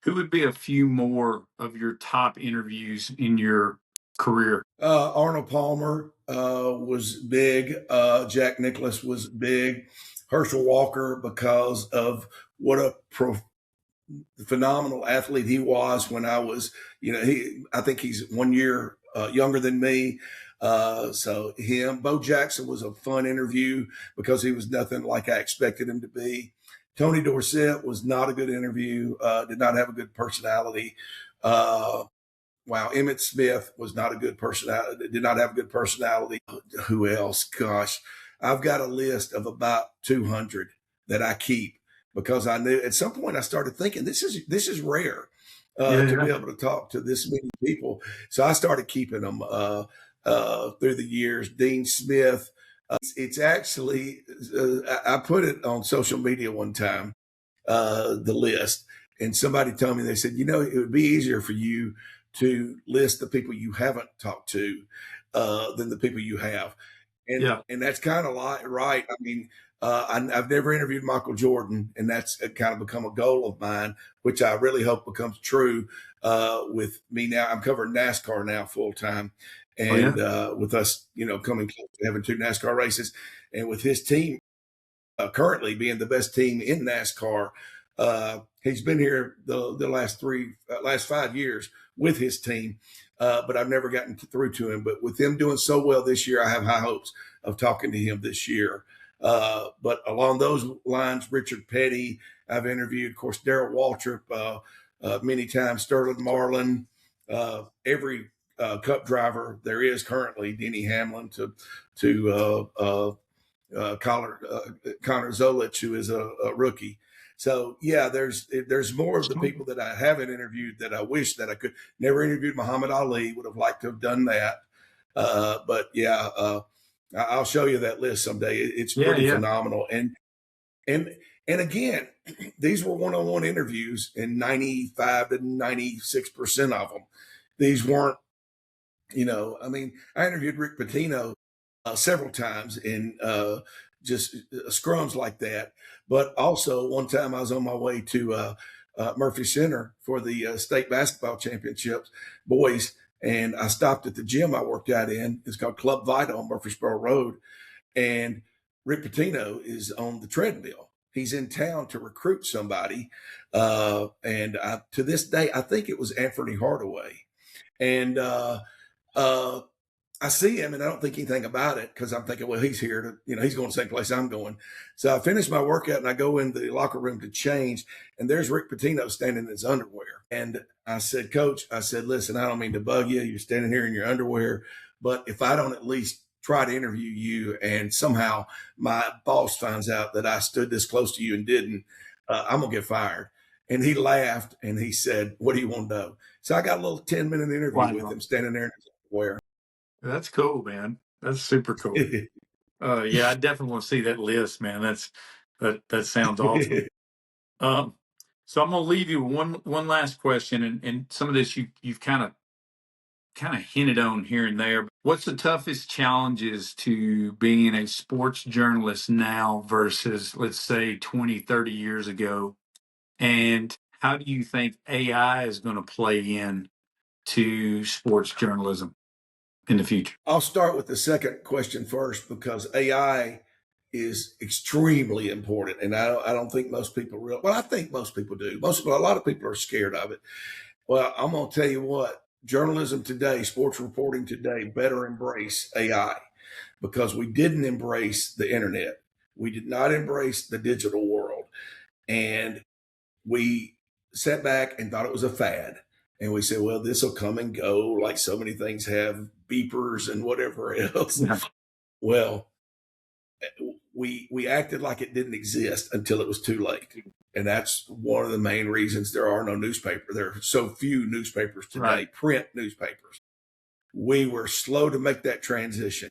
Who would be a few more of your top interviews in your career? Arnold Palmer was big. Jack Nicklaus was big. Herschel Walker, because of what a phenomenal athlete he was when I was, I think he's 1 year younger than me. So him, Bo Jackson was a fun interview because he was nothing like I expected him to be. Tony Dorsett was not a good interview, did not have a good personality. Wow, Emmett Smith was not a good personality, did not have a good personality. Who else? Gosh, I've got a list of about 200 that I keep because I knew at some point I started thinking this is rare to be able to talk to this many people. So I started keeping them through the years. Dean Smith. It's actually, I put it on social media one time, the list, and somebody told me, they said, it would be easier for you to list the people you haven't talked to than the people you have. And that's kind of right. I mean, I've never interviewed Michael Jordan, and that's kind of become a goal of mine, which I really hope becomes true with me now. I'm covering NASCAR now full time, and with us, coming close to having 2 NASCAR races, and with his team currently being the best team in NASCAR. He's been here the last 5 years with his team, but I've never gotten through to him. But with them doing so well this year, I have high hopes of talking to him this year. But along those lines, Richard Petty, I've interviewed, of course, Darrell Waltrip many times, Sterling Marlin, every Cup driver there is currently, Denny Hamlin to Connor Zolich, who is a rookie. So yeah, there's more of the people that I haven't interviewed that I wish that I could. Never interviewed Muhammad Ali. Would have liked to have done that. But yeah, I'll show you that list someday. It's pretty phenomenal. And again, these were one-on-one interviews, and 95 to 96% of them. These weren't, I mean, I interviewed Rick Pitino several times in just scrums like that. But also one time I was on my way to Murphy Center for the state basketball championships, boys, and I stopped at the gym I worked out in. It's called Club Vita on Murfreesboro Road. And Rick Pitino is on the treadmill. He's in town to recruit somebody. And to this day, I think it was Anthony Hardaway. And I see him and I don't think anything about it because I'm thinking, well, he's here to, he's going the same place I'm going. So I finish my workout and I go in the locker room to change, and there's Rick Pitino standing in his underwear. And I said, Coach, listen, I don't mean to bug you. You're standing here in your underwear, but if I don't at least try to interview you and somehow my boss finds out that I stood this close to you and didn't, I'm going to get fired. And he laughed and he said, what do you want to know? So I got a little 10-minute interview with him standing there in his underwear. That's cool, man. That's super cool. Yeah, I definitely want to see that list, man. That sounds awesome. So I'm gonna leave you one last question, and some of this you've kind of hinted on here and there. What's the toughest challenges to being a sports journalist now versus, let's say, 20, 30 years ago? And how do you think AI is going to play in to sports journalism in the future? I'll start with the second question first because AI is extremely important, and I don't think most people realize. Well, I think most people do. A lot of people are scared of it. Well, I'm going to tell you what: journalism today, sports reporting today, better embrace AI because we didn't embrace the internet. We did not embrace the digital world, and we sat back and thought it was a fad. And we said, well, this will come and go like so many things have, beepers and whatever else. Yeah. Well, we acted like it didn't exist until it was too late. And that's one of the main reasons there are no newspapers. There are so few newspapers today, print newspapers. We were slow to make that transition.